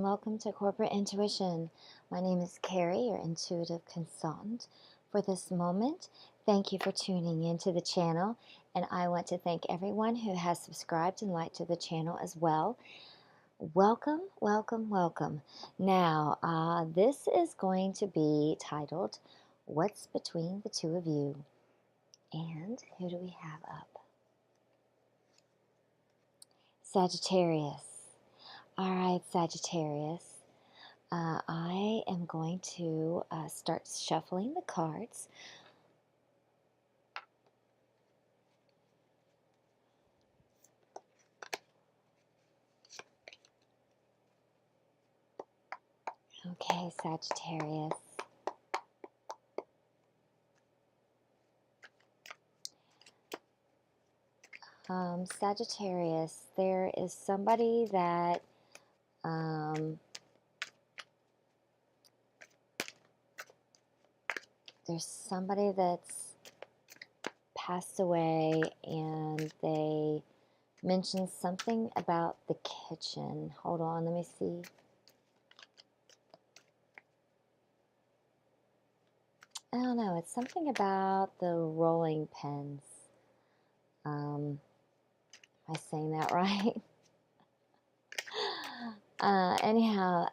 and welcome to Corporate Intuition. My name is Carrie, your intuitive consultant for this moment. Thank you for tuning into the channel, and I want to thank everyone who has subscribed and liked to the channel as well. Welcome, welcome, welcome. Now, this is going to be titled, What's Between the Two of You? And who do we have up? Sagittarius. All right, Sagittarius, I am going to start shuffling the cards. Okay, Sagittarius. Sagittarius, there is somebody that there's somebody that's passed away, and they mentioned something about the kitchen. Hold on, let me see. I don't know, it's something about the rolling pins. Am I saying that right? Anyhow,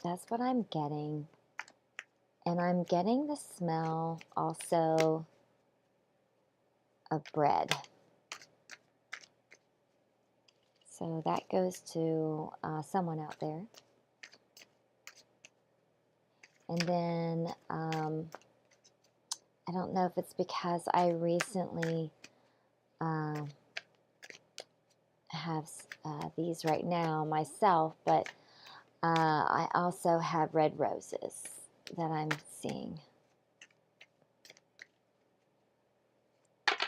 that's what I'm getting. And I'm getting the smell also of bread. So that goes to someone out there. And then I don't know if it's because I recently have these right now myself, but I also have red roses that I'm seeing.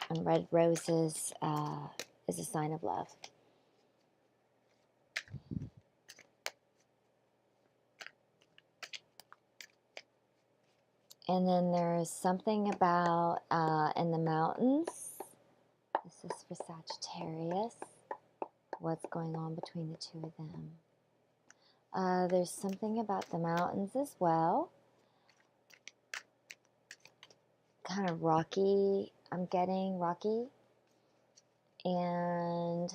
And red roses is a sign of love. And then there's something about in the mountains. This is for Sagittarius. What's going on between the two of them? There's something about the mountains as well. Kind of rocky. I'm getting rocky. And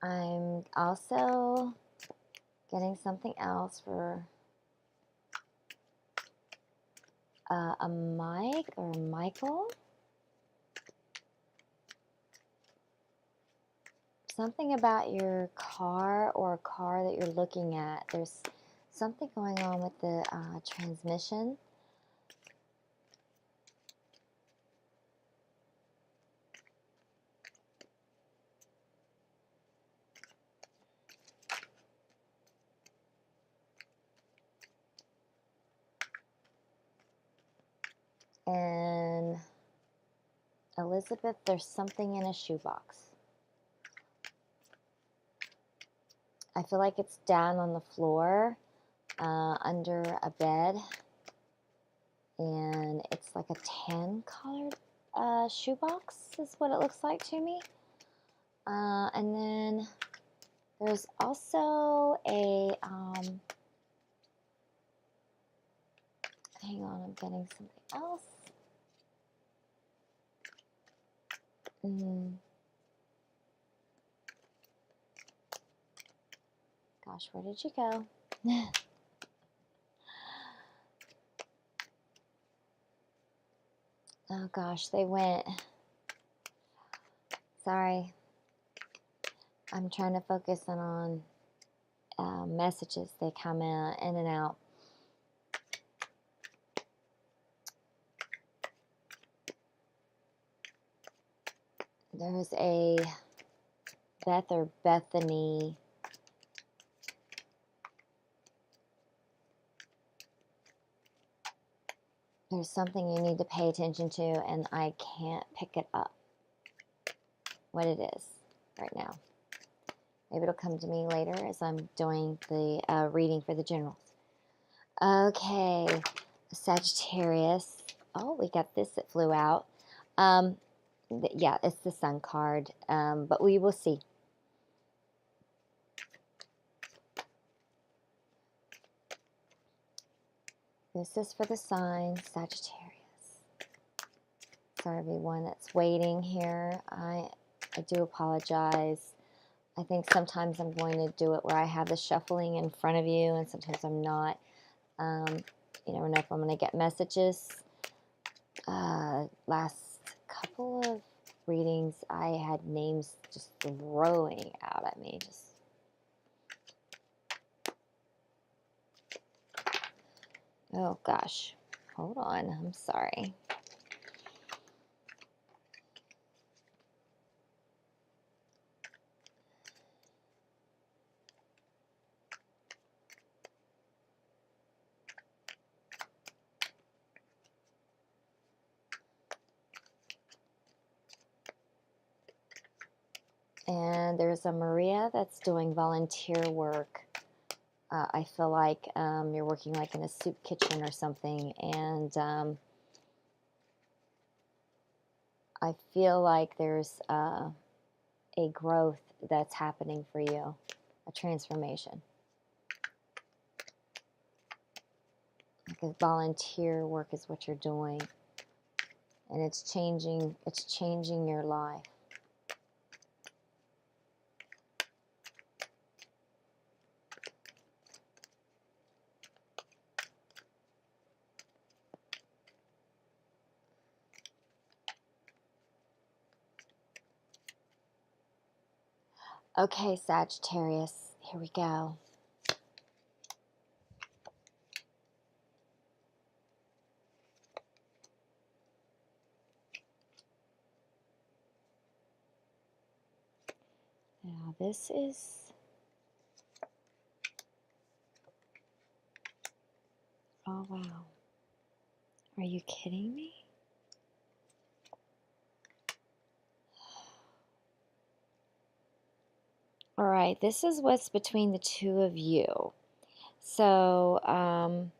I'm also getting something else for a Mike or a Michael. Something about your car or a car that you're looking at. There's something going on with the transmission. And Elizabeth, there's something in a shoebox. I feel like it's down on the floor under a bed, and it's like a tan colored shoebox is what it looks like to me. And then there's also a hang on, I'm getting something else. Gosh, where did you go? Oh gosh, they went. Sorry. I'm trying to focus on messages. They come in and out. There's a Beth or Bethany. There's something you need to pay attention to, and I can't pick it up. What it is right now. Maybe it'll come to me later as I'm doing the reading for the generals. Okay, Sagittarius. Oh, we got this that flew out. Yeah, it's the Sun card, but we will see. This is for the sign Sagittarius. Sorry, everyone that's waiting here. I do apologize. I think sometimes I'm going to do it where I have the shuffling in front of you, and sometimes I'm not. You never know if I'm going to get messages. Last couple of readings, I had names just throwing out at me. Oh gosh, hold on. I'm sorry. And there's a Maria that's doing volunteer work. I feel like you're working like in a soup kitchen or something, and I feel like there's a growth that's happening for you, a transformation. Like volunteer work is what you're doing, and it's changing your life. Okay, Sagittarius, here we go. Now this is, oh wow, are you kidding me? All right, this is what's between the two of you. So,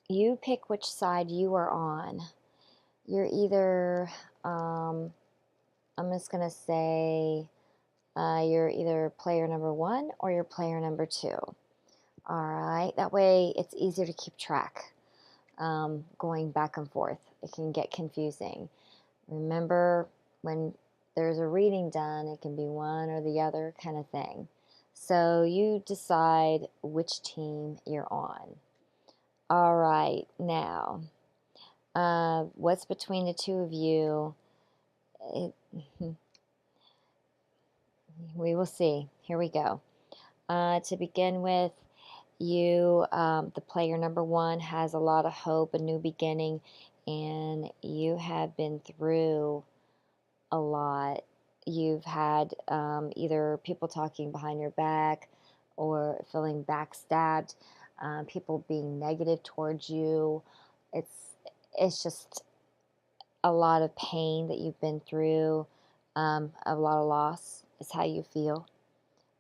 you pick which side you are on. You're either, I'm just going to say, you're either player number 1 or you're player number 2. All right, that way it's easier to keep track, going back and forth. It can get confusing. Remember, when there's a reading done, it can be one or the other kind of thing. So you decide which team you're on. All right, now, what's between the two of you? We will see. Here we go. To begin with, you, the player number 1, has a lot of hope, a new beginning, and you have been through a lot. You've had either people talking behind your back or feeling backstabbed, people being negative towards you. It's just a lot of pain that you've been through, a lot of loss is how you feel.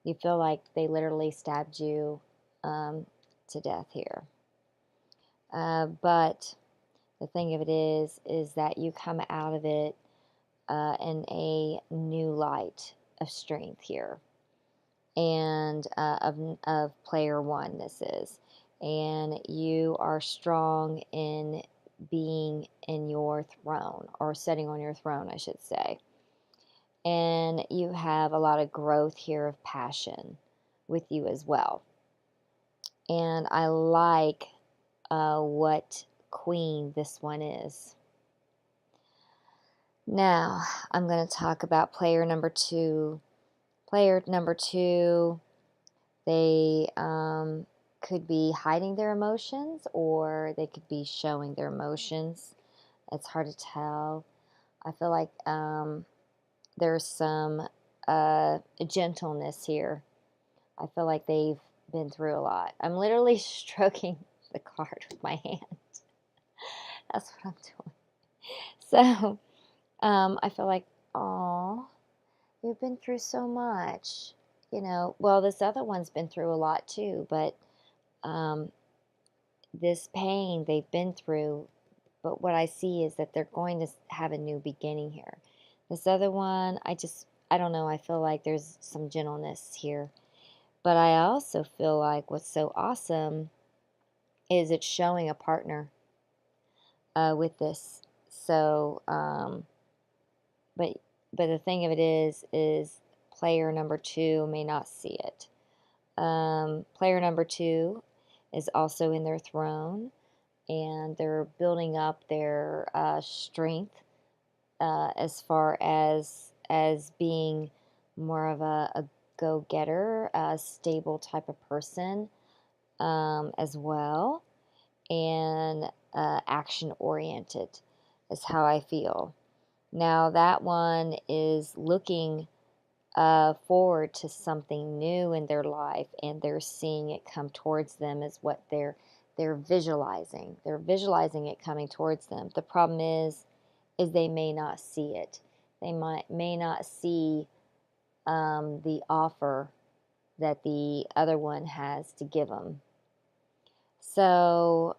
You feel like they literally stabbed you to death here. But the thing of it is that you come out of it in a new light of strength here, and of player 1 this is, and you are strong in being in your throne, or sitting on your throne, I should say. And you have a lot of growth here of passion with you as well. And I like what queen this one is. Now, I'm going to talk about player number 2. Player number 2, they could be hiding their emotions, or they could be showing their emotions. It's hard to tell. I feel like there's some gentleness here. I feel like they've been through a lot. I'm literally stroking the card with my hand. That's what I'm doing. So, I feel like, oh, you've been through so much. You know, well, this other one's been through a lot too, but this pain they've been through, but what I see is that they're going to have a new beginning here. This other one, I don't know, I feel like there's some gentleness here. But I also feel like what's so awesome is it's showing a partner with this. So, but the thing of it is player number 2 may not see it. Player number 2 is also in their throne, and they're building up their strength as far as being more of a go-getter, a stable type of person as well, and action-oriented is how I feel. Now that one is looking forward to something new in their life, and they're seeing it come towards them is what they're visualizing. They're visualizing it coming towards them. The problem is they may not see it. They may not see the offer that the other one has to give them. So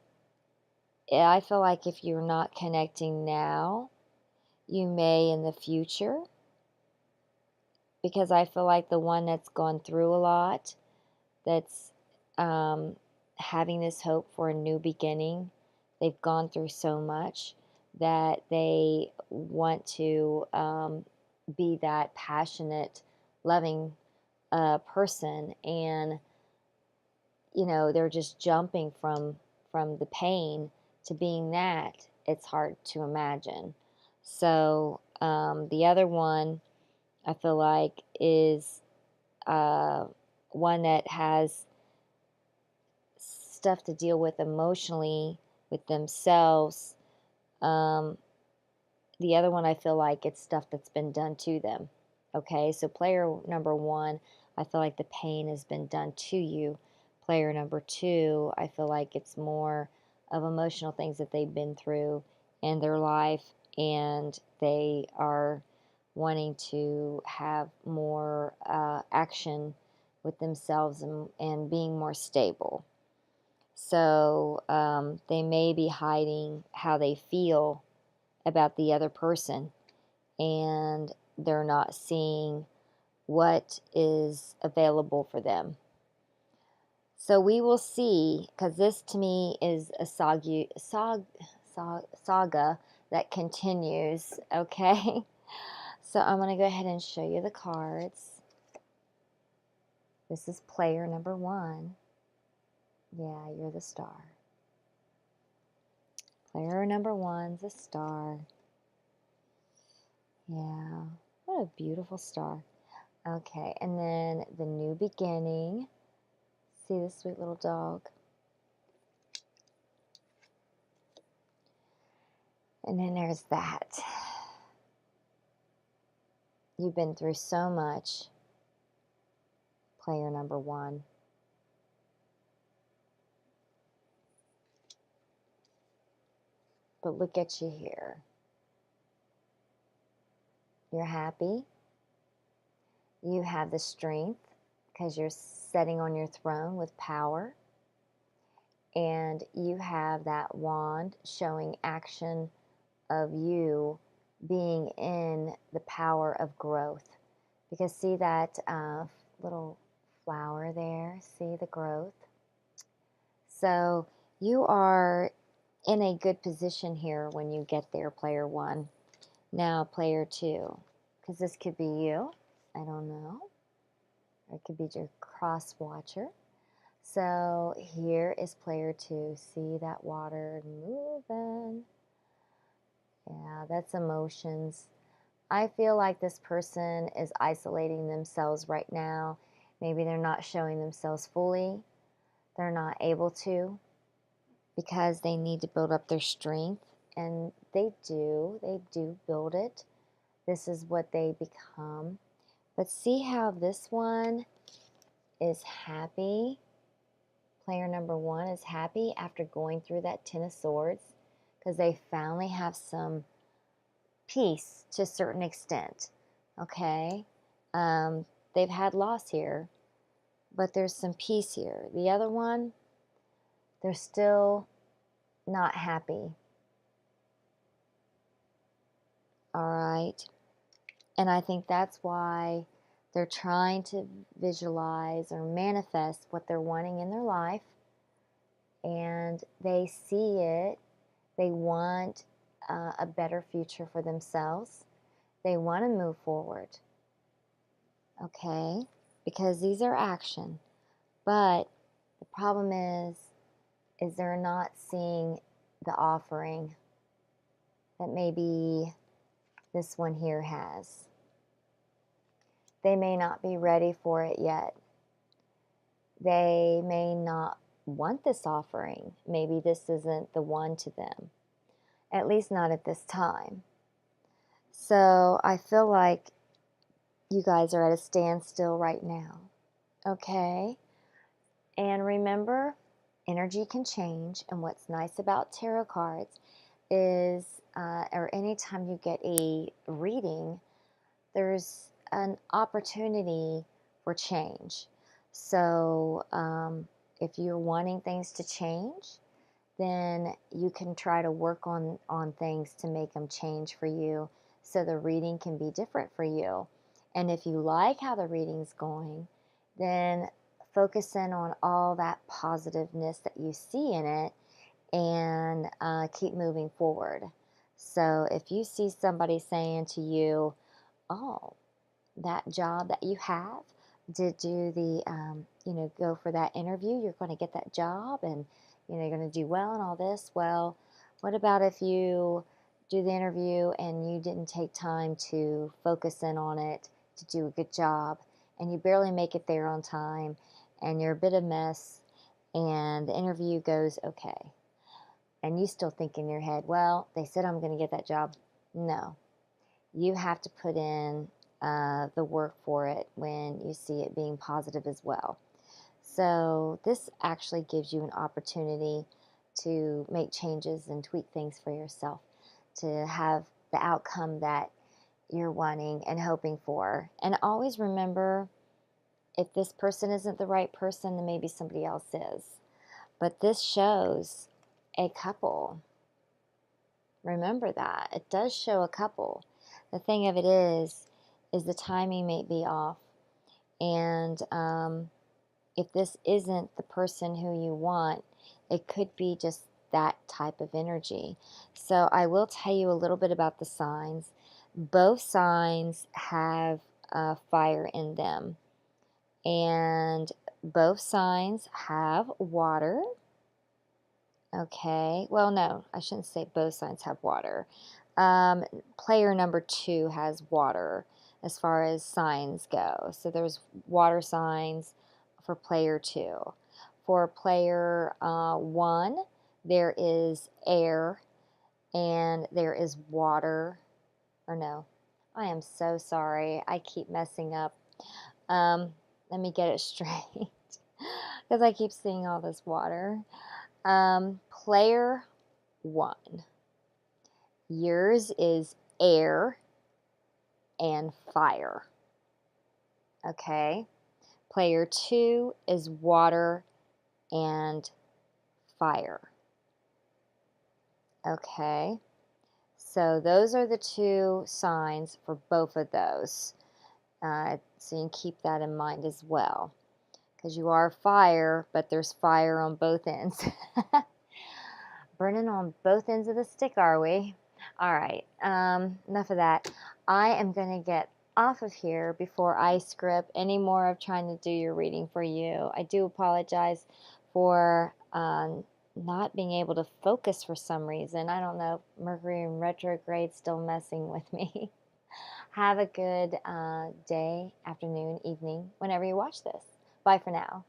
I feel like if you're not connecting now, you may in the future, because I feel like the one that's gone through a lot, that's having this hope for a new beginning, they've gone through so much that they want to be that passionate, loving person, and they're just jumping from the pain to being that. It's hard to imagine. So the other one I feel like is one that has stuff to deal with emotionally with themselves. The other one, I feel like it's stuff that's been done to them. Okay, so player number 1, I feel like the pain has been done to you. Player number 2, I feel like it's more of emotional things that they've been through in their life, and they are wanting to have more action with themselves, and being more stable. So they may be hiding how they feel about the other person, and they're not seeing what is available for them. So we will see, because this to me is a saga that continues, okay? So I'm going to go ahead and show you the cards. This is player number 1. Yeah, you're the star. Player number 1's a star. Yeah, what a beautiful star. Okay, and then the new beginning. See this sweet little dog? And then there's that. You've been through so much, player number 1. But look at you here. You're happy. You have the strength because you're sitting on your throne with power. And you have that wand showing action of you being in the power of growth. Because see that little flower there? See the growth? So you are in a good position here when you get there, player 1. Now, player 2, because this could be you. I don't know. Or it could be your cross watcher. So here is player 2. See that water moving? Yeah, that's emotions. I feel like this person is isolating themselves right now. Maybe they're not showing themselves fully. They're not able to, because they need to build up their strength. And they do build it. This is what they become. But see how this one is happy? Player number 1 is happy after going through that 10 of Swords, because they finally have some peace to a certain extent. Okay? They've had loss here, but there's some peace here. The other one, they're still not happy. All right. And I think that's why they're trying to visualize or manifest what they're wanting in their life. And they see it. They want a better future for themselves. They want to move forward. Okay? Because these are action. But the problem is they're not seeing the offering that maybe this one here has. They may not be ready for it yet. They may not want this offering. Maybe this isn't the one to them, at least not at this time. So I feel like you guys are at a standstill right now. Okay? And remember, energy can change, and what's nice about tarot cards is, or anytime you get a reading, there's an opportunity for change. So if you're wanting things to change, then you can try to work on things to make them change for you so the reading can be different for you. And if you like how the reading's going, then focus in on all that positiveness that you see in it and keep moving forward. So if you see somebody saying to you, oh, that job that you have to do the, go for that interview, you're going to get that job and, you're going to do well and all this. Well, what about if you do the interview and you didn't take time to focus in on it to do a good job and you barely make it there on time and you're a bit of a mess and the interview goes okay. And you still think in your head, well, they said I'm going to get that job. No. You have to put in the work for it when you see it being positive as well. So this actually gives you an opportunity to make changes and tweak things for yourself to have the outcome that you're wanting and hoping for. And always remember, if this person isn't the right person, then maybe somebody else is. But this shows a couple. Remember that. It does show a couple. The thing of it is the timing may be off. And if this isn't the person who you want, it could be just that type of energy. So I will tell you a little bit about the signs. Both signs have fire in them. And both signs have water. Okay, well, no, I shouldn't say both signs have water. Player number 2 has water as far as signs go. So there's water signs for player 2. For player 1, there is air and there is water. Or no, I am so sorry. I keep messing up. Let me get it straight because I keep seeing all this water. Player 1, yours is air and fire. Okay. Player 2 is water and fire. Okay. So those are the 2 signs for both of those. So you can keep that in mind as well. Because you are fire, but there's fire on both ends. Burning on both ends of the stick, are we? All right, enough of that. I am going to get off of here before I script any more of trying to do your reading for you. I do apologize for not being able to focus for some reason. I don't know, Mercury in retrograde still messing with me. Have a good day, afternoon, evening, whenever you watch this. Bye for now.